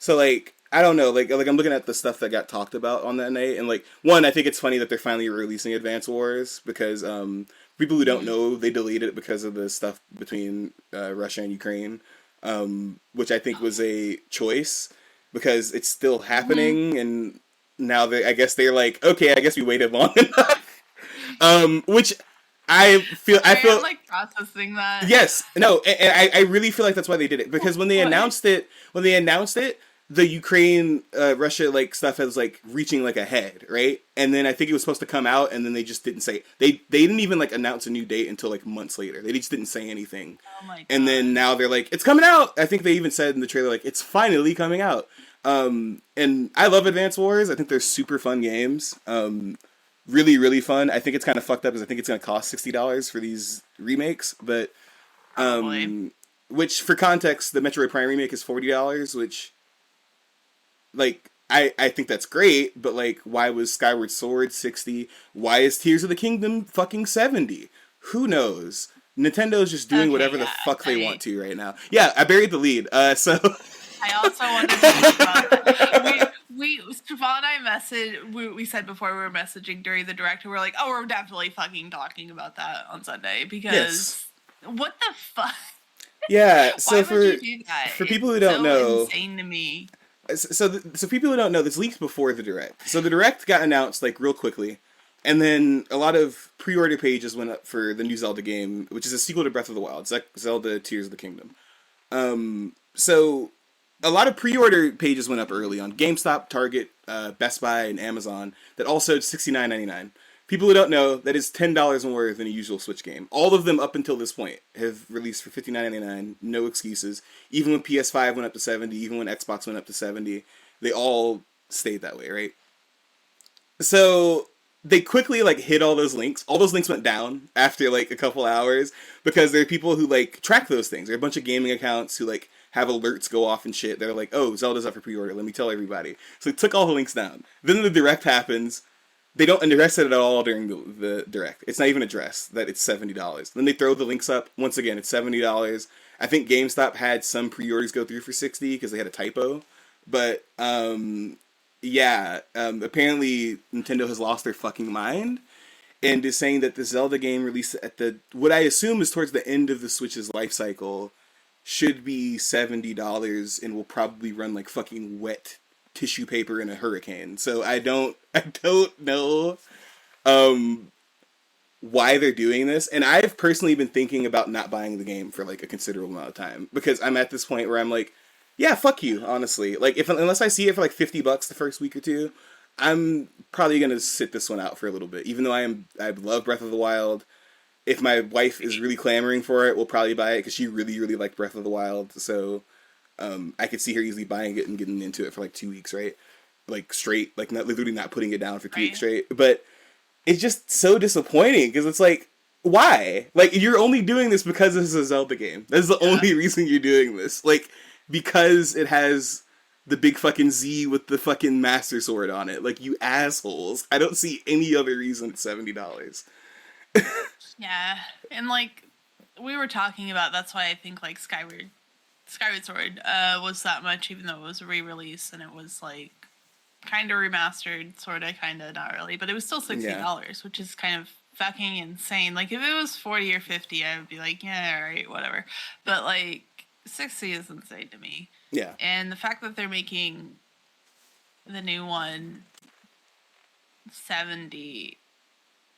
So like I don't know, like I'm looking at the stuff that got talked about on that night, and like one, I think it's funny that they're finally releasing Advance Wars because people who don't know, they delayed it because of the stuff between Russia and Ukraine, which I think was a choice because it's still happening, and now I guess they're like, okay, I guess we waited long enough, which I feel I'm like processing that. yes, no, and I really feel like that's why they did it because when they announced it, the Ukraine Russia like stuff was like reaching like ahead, right? And then I think it was supposed to come out, and then they just didn't say they didn't even like announce a new date until like months later. They just didn't say anything. Oh my god! And then now they're like, it's coming out. I think they even said in the trailer like it's finally coming out. And I love Advance Wars. I think they're super fun games. Really, really fun. I think it's kind of fucked up because I think it's going to cost $60 for these remakes, but which for context, the Metroid Prime remake is $40, which like I think that's great, but like why was Skyward Sword 60? Why is Tears of the Kingdom fucking 70? Who knows? Nintendo's just doing whatever the fuck they want to right now. Yeah, I buried the lead. So I also wanted to talk about that. Chevall and I we said before we were messaging during the direct, we're like, oh, we're definitely fucking talking about that on Sunday because what the fuck? Yeah, so Why would you do that? For people who don't know, insane to me. So people who don't know, this leaked before the direct. So the direct got announced like real quickly, and then a lot of pre-order pages went up for the new Zelda game, which is a sequel to Breath of the Wild, Zelda Tears of the Kingdom. So a lot of pre-order pages went up early on GameStop, Target, Best Buy, and Amazon that all sold $69.99. People who don't know, that is $10 more than a usual Switch game. All of them up until this point have released for $59.99, no excuses. Even when PS5 went up to $70, even when Xbox went up to $70, they all stayed that way, right? So they quickly like hit all those links. All those links went down after like a couple hours because there are people who like track those things. There are a bunch of gaming accounts who like have alerts go off and shit. They're like, oh, Zelda's up for pre-order. Let me tell everybody. So they took all the links down. Then the direct happens. They don't address it at all during the direct. It's not even addressed that it's $70. Then they throw the links up. Once again, it's $70. I think GameStop had some pre-orders go through for $60 because they had a typo. But apparently Nintendo has lost their fucking mind and is saying that the Zelda game released at what I assume is towards the end of the Switch's life cycle should be $70 and will probably run like fucking wet tissue paper in a hurricane. So I don't know why they're doing this, and I've personally been thinking about not buying the game for like a considerable amount of time because I'm at this point where I'm like, yeah, fuck you, honestly. Like unless I see it for like $50 the first week or two, I'm probably gonna sit this one out for a little bit. Even though I love Breath of the Wild. If my wife is really clamoring for it, we'll probably buy it because she really, really liked Breath of the Wild. So I could see her easily buying it and getting into it for like 2 weeks, right? Like straight, like literally not putting it down for 2 weeks straight. But it's just so disappointing because it's like, why? Like you're only doing this because this is a Zelda game. That's the only reason you're doing this. Like because it has the big fucking Z with the fucking Master Sword on it. Like you assholes. I don't see any other reason it's $70. Yeah, and like we were talking about, that's why I think like Skyward Sword was that much, even though it was a re-release and it was like kind of remastered, sort of, kind of, not really, but it was still $60, which is kind of fucking insane. Like if it was 40 or 50, I would be like, yeah, all right, whatever. But like 60 is insane to me. Yeah, and the fact that they're making the new one 70.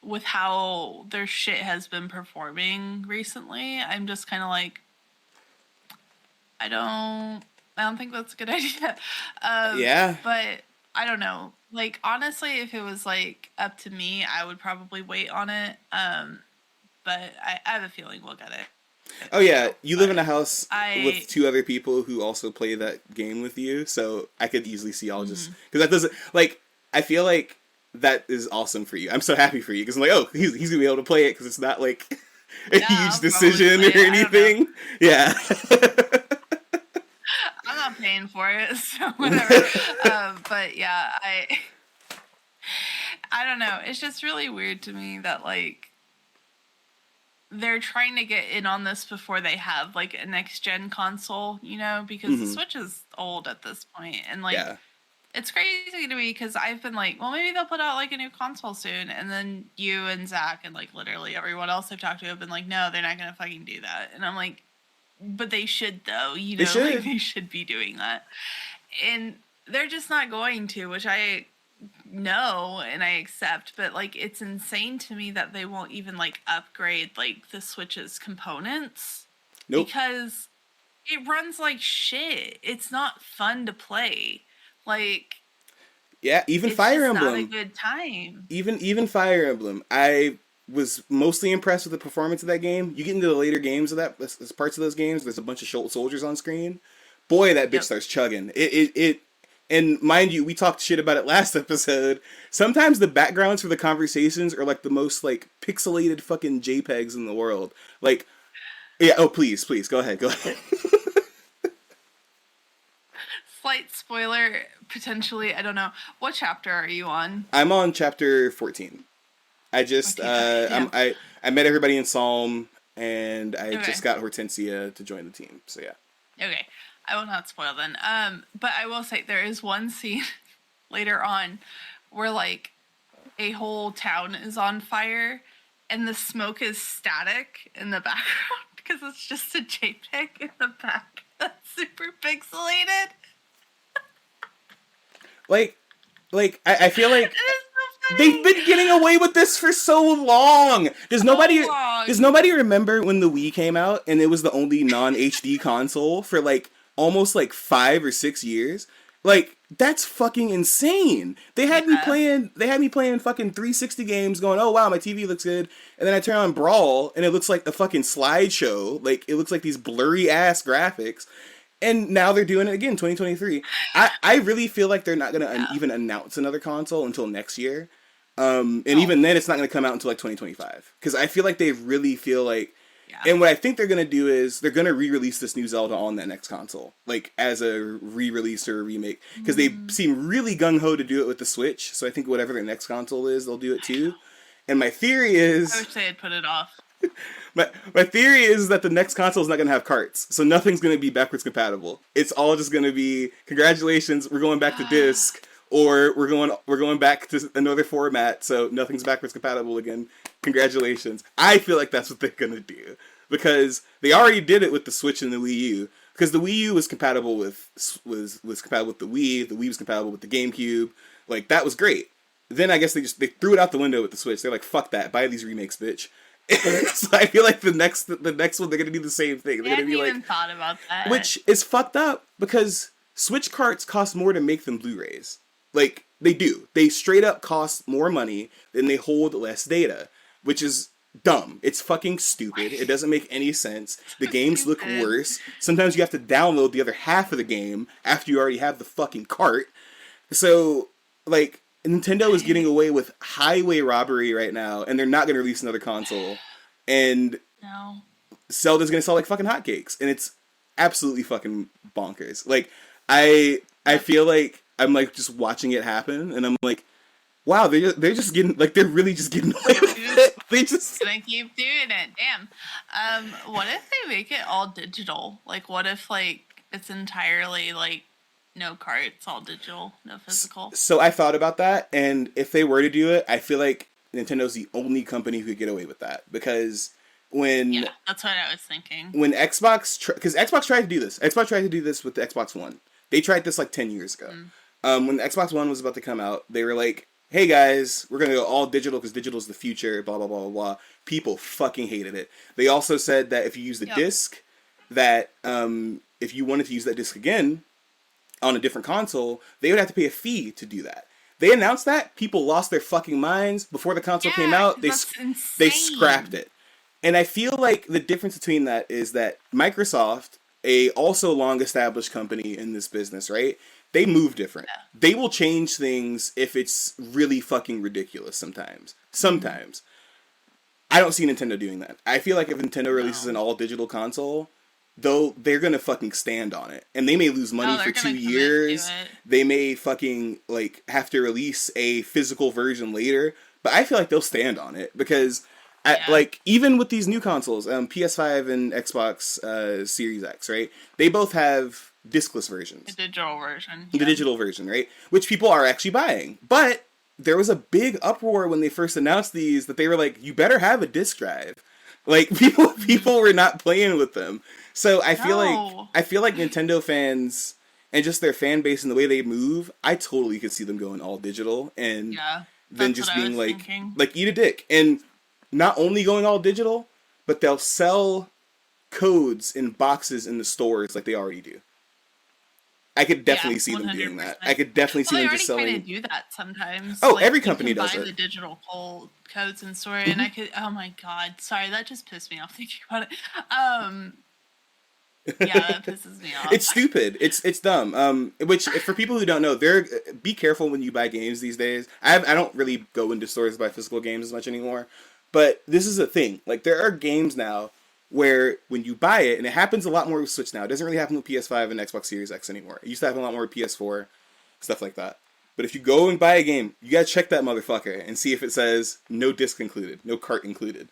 With how their shit has been performing recently, I'm just kind of like, I don't think that's a good idea. But I don't know. Like, honestly, if it was like up to me, I would probably wait on it. But I have a feeling we'll get it. Oh yeah, you live in a house with two other people who also play that game with you, so I could easily see y'all just because that doesn't like. I feel like that is awesome for you. I'm so happy for you because I'm like, oh, he's gonna be able to play it because it's not like a huge decision or anything. Yeah. I'm not paying for it, so whatever. But yeah, I don't know. It's just really weird to me that like they're trying to get in on this before they have like a next gen console, you know, because the Mm-hmm. Switch is old at this point, and like Yeah. it's crazy to me because I've been like, well, maybe they'll put out like a new console soon, and then you and Zach and like literally everyone else I've talked to have been like, no, they're not gonna fucking do that, and I'm like, but they should though, you They know, like should. they should be doing that, and they're just not going to, which I know and I accept, but like it's insane to me that they won't even like upgrade like the Switch's components Nope. because it runs like shit. It's not fun to play. Like Yeah, even it's Fire just not a Emblem. good time. Even Fire Emblem. I was mostly impressed with the performance of that game. You get into the later games of that parts of those games, there's a bunch of soldiers on screen. Boy, that bitch Yep. starts chugging. It and mind you, we talked shit about it last episode. Sometimes the backgrounds for the conversations are like the most like pixelated fucking JPEGs in the world. Like, yeah. Oh, please, go ahead, go ahead. Slight spoiler, potentially. I don't know. What chapter are you on? I'm on chapter 14. I just Okay, yeah. I met everybody in Psalm, and I Okay. just got Hortensia to join the team. So yeah. Okay, I will not spoil then. But I will say there is one scene later on where like a whole town is on fire and the smoke is static in the background because it's just a JPEG in the back that's super pixelated. I feel like It is so funny. they've been getting away with this for so long. Does nobody long. does nobody remember when the Wii came out and it was the only non HD console for like almost like 5 or 6 years? Like that's fucking insane. They had me playing fucking 360 games going, "Oh wow, my TV looks good." And then I turn on Brawl and it looks like a fucking slideshow. Like it looks like these blurry ass graphics. And now they're doing it again, 2023. I really feel like they're not going to even announce another console until next year. And even then, it's not going to come out until like 2025. Because I feel like they really feel like... Yeah. And what I think they're going to do is they're going to re-release this new Zelda on that next console. Like, as a re-release or a remake. Because they seem really gung-ho to do it with the Switch. So I think whatever their next console is, they'll do it too. And my theory is... I wish they had put it off. My theory is that the next console is not going to have carts, so nothing's going to be backwards compatible. It's all just going to be congratulations, we're going back to disc, or we're going back to another format, so nothing's backwards compatible again. Congratulations. I feel like that's what they're going to do because they already did it with the Switch and the Wii U. Because the Wii U was compatible with was compatible with the Wii was compatible with the GameCube. Like that was great. Then I guess they threw it out the window with the Switch. They're like, fuck that, buy these remakes, bitch. So I feel like the next one they're gonna do the same thing. They're I gonna be hadn't like, even thought about that. which is fucked up because Switch carts cost more to make than Blu-rays. Like they do. They straight up cost more money than they hold less data, which is dumb. It's fucking stupid. It doesn't make any sense. The games look worse. Sometimes you have to download the other half of the game after you already have the fucking cart. So like Nintendo is getting away with highway robbery right now, and they're not going to release another console. And No. Zelda's going to sell like fucking hotcakes, and it's absolutely fucking bonkers. Like I feel like I'm like just watching it happen, and I'm like, wow, they're just getting like they're really just getting away with it. They just Gonna keep doing it. Damn. What if they make it all digital? Like, what if like it's entirely like no carts, all digital, no physical? So I thought about that, and if they were to do it, I feel like Nintendo's the only company who could get away with that because when Yeah, that's what I was thinking. when Xbox because Xbox tried to do this. Xbox tried to do this with the Xbox One. They tried this like 10 years ago. When the Xbox One was about to come out, they were like, "Hey guys, we're gonna go all digital because digital's the future." Blah blah blah blah blah. People fucking hated it. They also said that if you use the disc, that if you wanted to use that disc again on a different console, they would have to pay a fee to do that. They announced that. People lost their fucking minds before the console came out. They scrapped it. And I feel like the difference between that is that Microsoft, a also long established company in this business, right? They move different. Yeah. They will change things if it's really fucking ridiculous sometimes. Sometimes. I don't see Nintendo doing that. I feel like if Nintendo releases an all digital console, though, they're gonna fucking stand on it, and they may lose money for 2 years. They may fucking like have to release a physical version later, but I feel like they'll stand on it because Yeah. Like, even with these new consoles, PS5 and Xbox Series X, right? They both have discless A versions, digital version. the Yeah. digital version, right? Which people are actually buying. But there was a big uproar when they first announced these that they were like, "You better have a disc drive." Like, Mhm. people were not playing with them. So No. I feel like Nintendo fans and just their fan base and the way they move, I totally could see them going all digital and Yeah. then That's what just I being was thinking. like eat a dick, and not only going all digital, but they'll sell codes in boxes in the stores like they already do. I could Yeah, definitely see them doing that. I 100%. could definitely see Well, they them just already kind of selling. do that sometimes. Oh, Like, every you company can does buy it. the digital codes in store, and Hmm. I could. Oh my god, sorry, that just pissed me off thinking about it. Um, yeah, that pisses me It's off. stupid. It's dumb. Which for people who don't know, they're be careful when you buy games these days. I don't really go into stores to buy physical games as much anymore, but this is a thing. Like, there are games now where when you buy it, and it happens a lot more with Switch now. It doesn't really happen with PS5 and Xbox Series X anymore. It used to happen a lot more with PS4, stuff like that. But if you go and buy a game, you gotta check that motherfucker and see if it says no disc included, no cart included.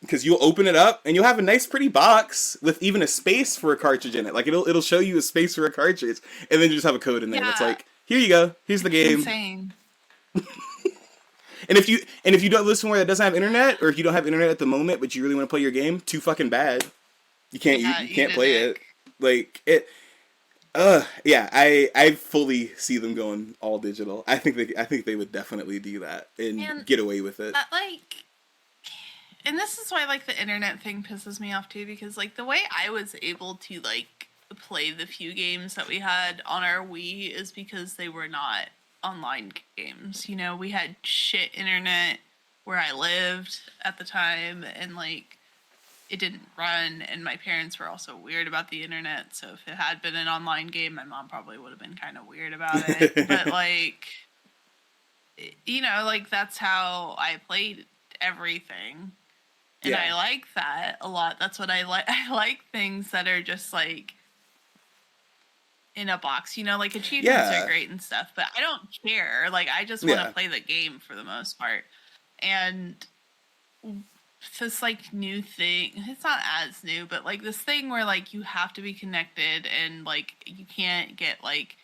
Because you'll open it up and you'll have a nice pretty box with even a space for a cartridge in it. Like, it'll show you a space for a cartridge, and then you just have a code in there that's Yeah, like, here you go, here's the it's game. insane. And if you don't live somewhere that doesn't have internet, or if you don't have internet at the moment but you really want to play your game, too fucking bad. Yeah, You eat can't a play it. dick. Like it. Yeah, I fully see them going all digital. I think they would definitely do that and And get away with it. that like, and this is why like the internet thing pisses me off too, because like the way I was able to like play the few games that we had on our Wii is because they were not online games. You know, we had shit internet where I lived at the time, and like it didn't run, and my parents were also weird about the internet, so if it had been an online game, my mom probably would have been kind of weird about it. But like, you know, like that's how I played everything, and Yeah, I like that a lot. That's what I like. I like things that are just like in a box. You know, like achievements are yeah, great and stuff, but I don't care. Like I just want to yeah, play the game for the most part. And this like new thing, it's not as new, but like this thing where like you have to be connected and like you can't get like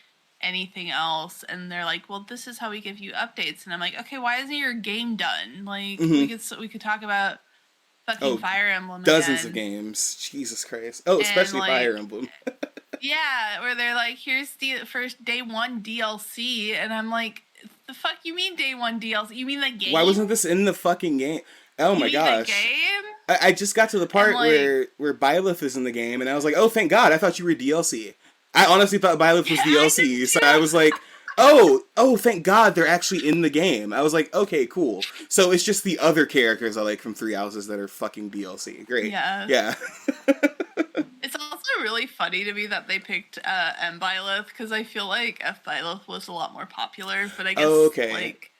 anything else, and they're like, well, this is how we give you updates, and I'm like, okay, why isn't your game done? Like hmm we could talk about fucking Oh, Fire Emblem dozens of again. games. Jesus Christ. Oh, And especially Fire like, Emblem. yeah, where they're like, here's the first day one DLC, and I'm like, the fuck you mean day one DLC? You mean the Why game? wasn't this in the fucking game? Oh You my mean the gosh. game? I just got to the And part like, where Byleth is in the game, and I was like, oh, thank God, I thought you were DLC. I honestly thought Byleth was I did DLC, so I too. was like, oh, thank God they're actually in the game. I was like, okay, cool. So it's just the other characters I like from Three Houses that are fucking DLC. Great. Yeah. Yeah. It's also really funny to me that they picked M Byleth, because I feel like F Byleth was a lot more popular, but I Oh, guess okay. like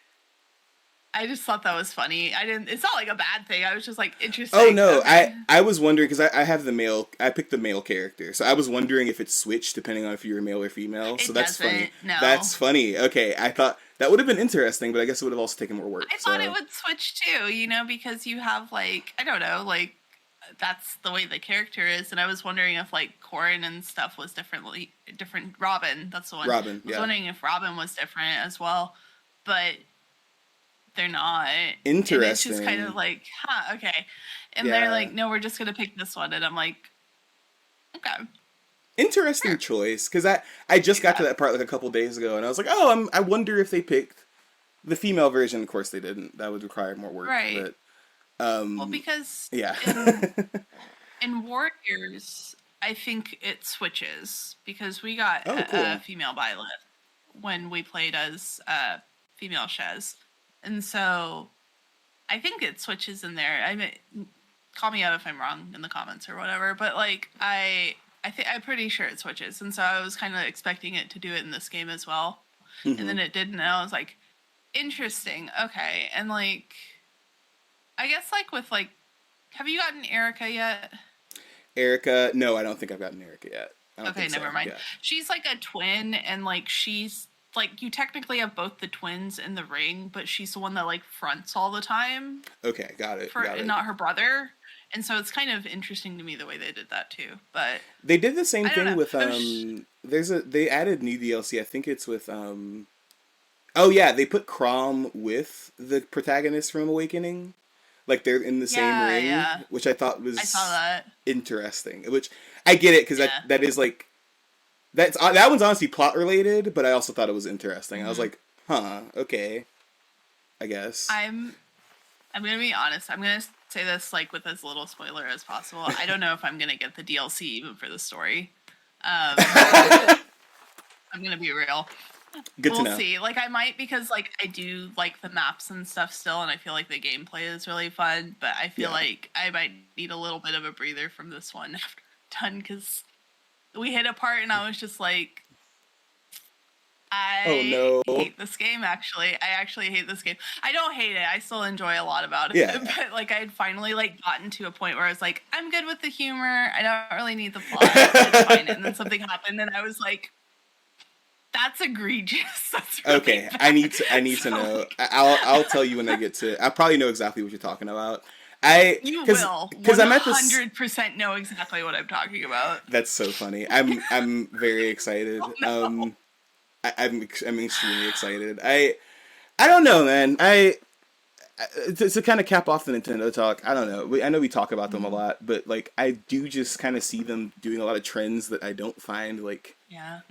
I just thought that was funny. I didn't. It's not like a bad thing. I was just like Oh interesting. no, Okay. I was wondering because I have the male. I picked the male character, so I was wondering if it switched depending on if you were male or female. So It that's funny. doesn't. No. That's funny. Okay, I thought that would have been interesting, but I guess it would have also taken more work. I thought it So would switch too. You know, because you have like I don't know, like that's the way the character is, and I was wondering if like Corin and stuff was different. Robin, that's the one. I Robin, was yeah, wondering if Robin was different as well, but they're not. And it's just kind of interesting. like, huh, okay. And they're Yeah, like, no, we're just gonna pick this one, and I'm like, okay, interesting sure, choice because I just got to yeah, that part like a couple days ago, and I was like, oh, I wonder if they picked the female version. Of course, they didn't. That would require more work, right. but Well, um, because yeah. in Warriors, I think it switches because we got Oh, a cool. female Byleth when we played as female Shez, and so I think it switches in there. I mean, call me out if I'm wrong in the comments or whatever, but like I think I'm pretty sure it switches, and so I was kind of expecting it to do it in this game as well, and Hmm. then it didn't. And I was like, interesting, okay, and like I guess like with like, have you gotten Erica yet? Erica, no, I don't think I've gotten Erica yet. I don't Okay, think so. never mind. Yeah. She's like a twin, and like she's like you technically have both the twins in the ring, but she's the one that like fronts all the time Okay, got it. for Got it. not her brother. And so it's kind of interesting to me the way they did that too. But They did the same I don't thing know. with they added new DLC. I think it's with oh yeah, they put Crom with the protagonist from Awakening. Like they're in the same Yeah, ring, yeah. which I thought I saw was that. interesting. Which I get it because Yeah. that is like that one's honestly plot related, but I also thought it was interesting. I was like, huh, okay, I guess. I'm gonna be honest. I'm gonna say this like with as little spoiler as possible. I don't know if I'm gonna get the DLC even for the story. I'm gonna be real. Good to know. We'll see. Like I might because like I do like the maps and stuff still, and I feel like the gameplay is really fun. But I feel Yeah. like I might need a little bit of a breather from this one after done because we hit a part and I was just like, Oh no. hate this game. Actually, I actually hate this game. I don't hate it. I still enjoy a lot about it. Yeah. But like I had finally like gotten to a point where I was like, I'm good with the humor. I don't really need the plot. It's fine. And then something happened, and I was like, that's egregious. That's really Okay, bad. I need to So, know. like, I'll tell you when I get to. I probably know exactly what you're talking about. I you will because I'm at this. 100% know exactly what I'm talking about. That's so funny. I'm very excited. Oh, no. I'm extremely excited. I don't know, man. To kind of cap off the Nintendo talk. I don't know. I know we talk about them a lot, but like I do just kind of see them doing a lot of trends that I don't find like Yeah.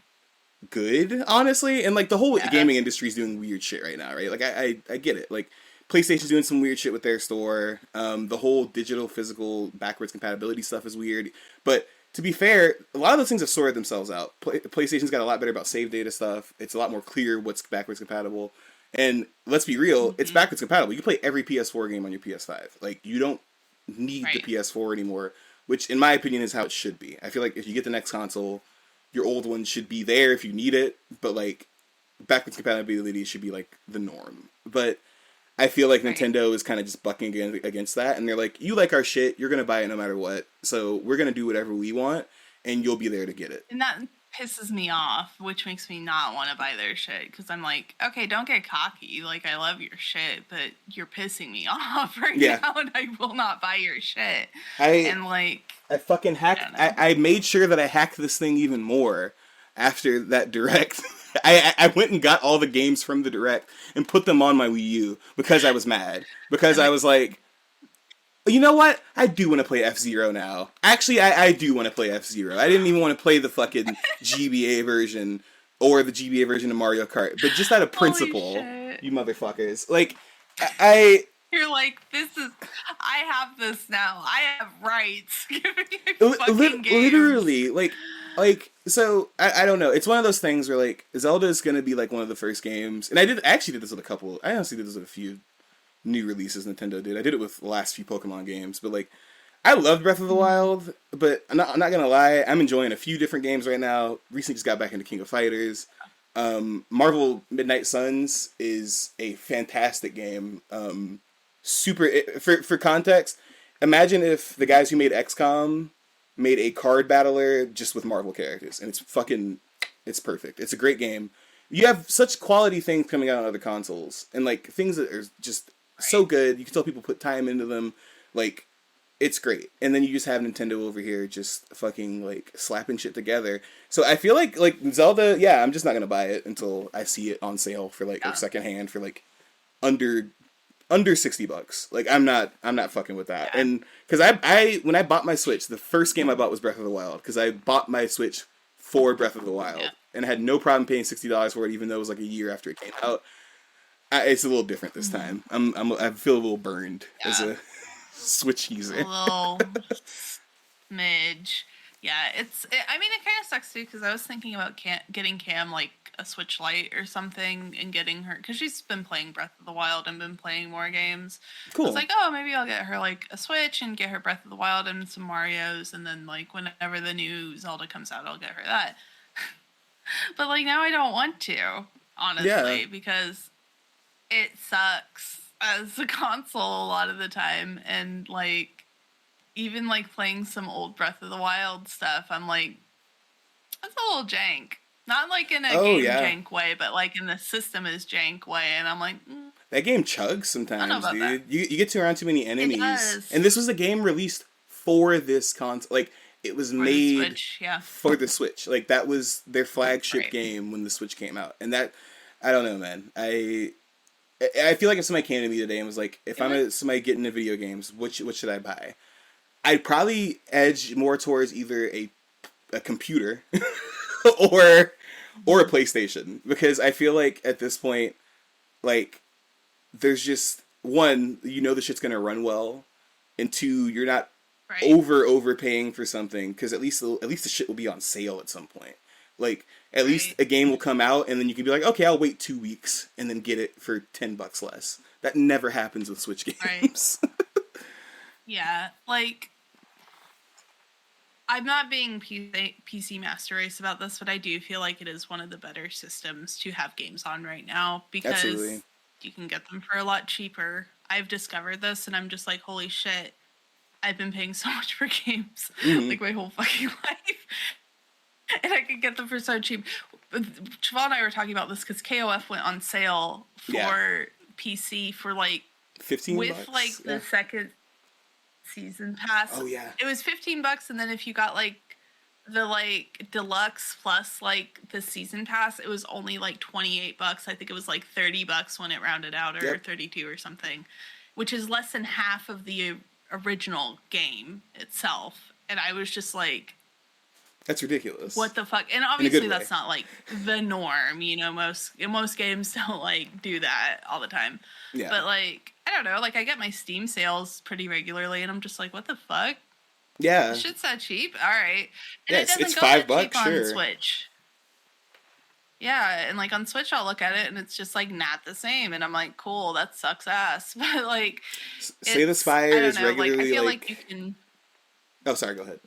good, honestly. And like the whole Yeah. gaming industry is doing weird shit right now, right? Like I get it. Like PlayStation's doing some weird shit with their store. The whole digital physical backwards compatibility stuff is weird. But to be fair, a lot of those things have sorted themselves out. PlayStation's got a lot better about save data stuff. It's a lot more clear what's backwards compatible. And let's be real, it's backwards compatible. You can play every PS4 game on your PS5. Like you don't need the Right. PS4 anymore, which in my opinion is how it should be. I feel like if you get the next console, your old one should be there if you need it, but like backwards compatibility should be like the norm. But I feel like Right. Nintendo is kind of just bucking against that, and they're like, "You like our shit, you're gonna buy it no matter what. So we're gonna do whatever we want, and you'll be there to get it." And that pisses me off, which makes me not want to buy their shit because I'm like, okay, don't get cocky. Like, I love your shit, but you're pissing me off right Yeah. now, and I will not buy your shit. I And like, I fucking hacked. I don't know. I made sure that I hacked this thing even more after that direct. I went and got all the games from the direct and put them on my Wii U because I was mad. Because I was like, you know what? I do want to play F-Zero now. Actually, I do want to play F-Zero. I didn't even want to play the fucking GBA version or the GBA version of Mario Kart. But just out of Holy principle, shit. you motherfuckers. Like, I You're like, I have this now. I have rights. Give me a fucking game. literally like so I don't know, it's one of those things where like Zelda is gonna be like one of the first games, and I actually did this with a couple. I honestly did this with a few new releases Nintendo did. I did it with the last few Pokemon games, but like I loved Breath of the Wild, but I'm not gonna lie, I'm enjoying a few different games right now. Recently just got back into King of Fighters. Marvel Midnight Suns is a fantastic game. Super for context, imagine if the guys who made XCOM made a card battler just with Marvel characters, and it's perfect. It's a great game. You have such quality things coming out on other consoles, and like things that are just so good. You can tell people put time into them. Like it's great. And then you just have Nintendo over here just fucking like slapping shit together. So I feel like Zelda, yeah, I'm just not gonna buy it until I see it on sale for like or secondhand for like under $60. Like I'm not fucking with that. Yeah. And because I when I bought my Switch, the first game I bought was Breath of the Wild because I bought my Switch for Breath of the Wild, and I had no problem paying $60 for it, even though it was like a year after it came out. It's a little different this time. I feel a little burned as a Switch user. A little smidge. Yeah, I mean, it kind of sucks too because I was thinking about getting Cam like a Switch Lite or something and getting her because she's been playing Breath of the Wild and been playing more games. Cool. I was like, oh, maybe I'll get her like a Switch and get her Breath of the Wild and some Marios, and then like whenever the new Zelda comes out, I'll get her that. But like now I don't want to, honestly, because it sucks as a console a lot of the time, and like even like playing some old Breath of the Wild stuff, I'm like, that's a little jank. Not like in a Oh, game yeah. jank way, but like in the system is jank way, and I'm like, That game chugs I don't know sometimes, about that. dude. You get to around too many It enemies. does And this was a game released for this console. Like, it was for the made Switch, yeah. for the Switch. Like, that was their flagship Right. game when the Switch came out. And that, I don't know, man. I feel like if somebody came to me today and was like, if It I'm was somebody getting into video games, what should I buy? I'd probably edge more towards either a computer or a PlayStation, because I feel like at this point, like, there's just one, the shit's gonna run well, and two, you're not right. overpaying for something, because at least the shit will be on sale at some point. Like, at least a game will come out and then you can be like, okay, I'll wait 2 weeks and then get it for $10 less. That never happens with Switch games. Right. Yeah, like, I'm not being PC master race about this, but I do feel like it is one of the better systems to have games on right now, because Absolutely. you can get them for a lot cheaper. I've discovered this and I'm just like, holy shit, I've been paying so much for games like my whole fucking life. And I could get them for so cheap. Chevall and I were talking about this because KOF went on sale for PC for like $15 with like the second season pass. Oh yeah. It was $15, and then if you got like the like deluxe plus like the season pass, it was only like $28. I think it was like $30 when it rounded out, or 32 or something, which is less than half of the original game itself. And I was just like, that's ridiculous. what the fuck? And obviously that's not like the norm, most games don't like do that all the time. Yeah. But like, I don't know, like I get my Steam sales pretty regularly and I'm just like, what the fuck? Yeah. This shit's that cheap? All right. And Yes, it's $5 $5, on sure. Switch. Yeah, and like on Switch I'll look at it and it's just like not the same, and I'm like, cool, that sucks ass. But like, Slay the Spire is regularly like, I feel like you can. Oh, sorry. Go ahead.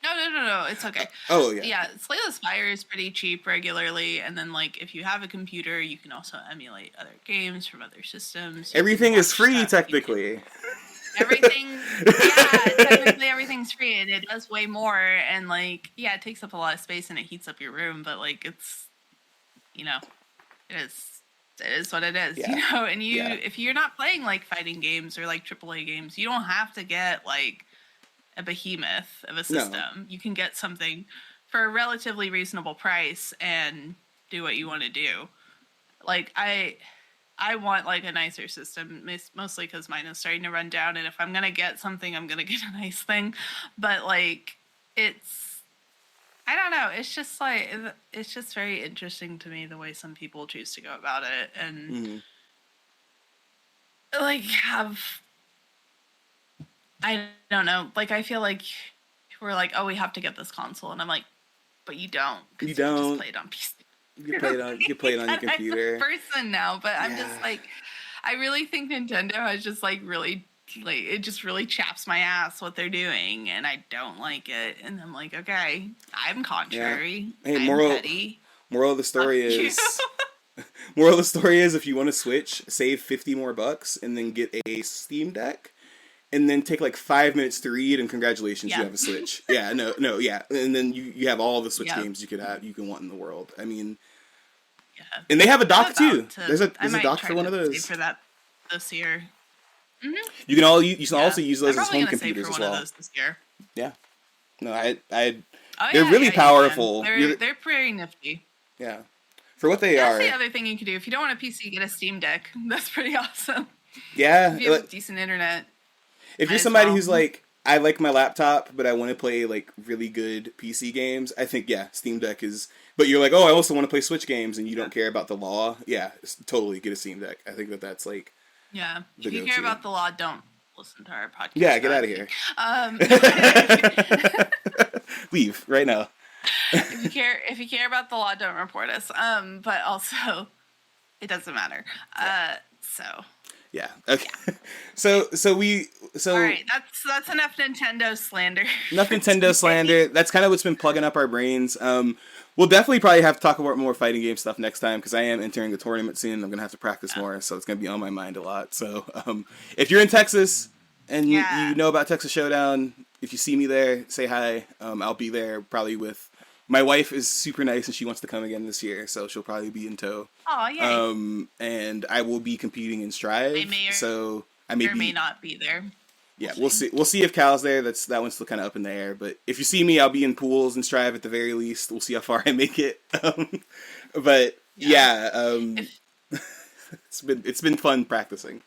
No, it's okay. Oh yeah. Yeah, Slay the Spire is pretty cheap regularly, and then like if you have a computer, you can also emulate other games from other systems. Everything is free technically. Technically everything's free, and it does way more, and like, yeah, it takes up a lot of space and it heats up your room, but like it's, it is what it is, and if you're not playing like fighting games or like AAA games, you don't have to get like a behemoth of a system. No. You can get something for a relatively reasonable price and do what you want to do. Like, I want like a nicer system, mostly because mine is starting to run down, and if I'm gonna get something, I'm gonna get a nice thing. But like, I don't know, it's just like, it's just very interesting to me the way some people choose to go about it, and like I don't know, like I feel like we're like, oh, we have to get this console, and I'm like, but you don't. You don't. Just play it on PC. You can play it on your computer. I'm a person now, but I'm just like, I really think Nintendo has just like really, like, it just really chaps my ass what they're doing, and I don't like it. And I'm like, okay, I'm contrary. Yeah. Hey, I'm petty. Moral of the story is moral of the story is, if you want to Switch, save $50 more and then get a Steam Deck. And then take like 5 minutes to read, and congratulations, you have a Switch. And then you have all the Switch games you can want in the world. I mean, and they have a dock too. There's a dock for one of those. For that this year. Mm-hmm. You can also use those as home computers as well. Of those this year. Yeah. No, they're really powerful. They're pretty nifty. Yeah. For what they are. That's the other thing you can do. If you don't want a PC, get a Steam Deck. That's pretty awesome. Yeah. If you have decent internet. If you're somebody who's like, I like my laptop, but I want to play like really good PC games, I think, Steam Deck is. But you're like, oh, I also want to play Switch games, and you don't care about the law. Yeah, totally get a Steam Deck. I think that's like. Yeah, if you care about the law, don't listen to our podcast. Yeah, get out of here. Leave right now. If you care about the law, don't report us. But also, it doesn't matter. So. Yeah. Okay. So all right. That's enough Nintendo slander. Enough Nintendo slander. That's kind of what's been plugging up our brains. We'll definitely probably have to talk about more fighting game stuff next time, because I am entering the tournament soon. I'm gonna have to practice more, so it's gonna be on my mind a lot. So if you're in Texas and you know about Texas Showdown, if you see me there, say hi. I'll be there probably with My wife is super nice and she wants to come again this year, so she'll probably be in tow. Oh, yay. And I will be competing in Strive, so I may not be there. Yeah, we'll see. We'll see if Cal's there. That one's still kind of up in the air. But if you see me, I'll be in pools and Strive at the very least. We'll see how far I make it. But it's been fun practicing.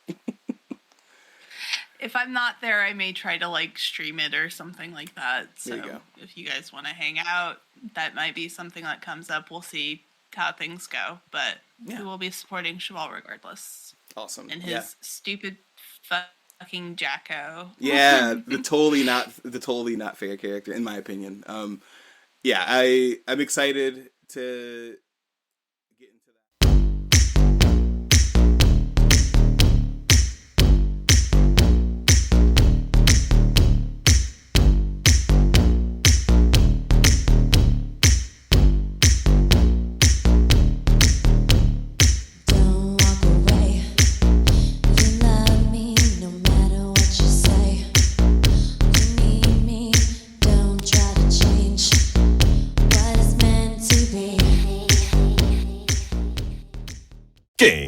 If I'm not there, I may try to like stream it or something like that. So if you guys want to hang out, that might be something that comes up. We'll see how things go, but we will be supporting Chevall regardless. Awesome. And his stupid fucking Jacko. Yeah, the totally not fair character in my opinion. I'm excited to get into that.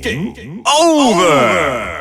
Game over!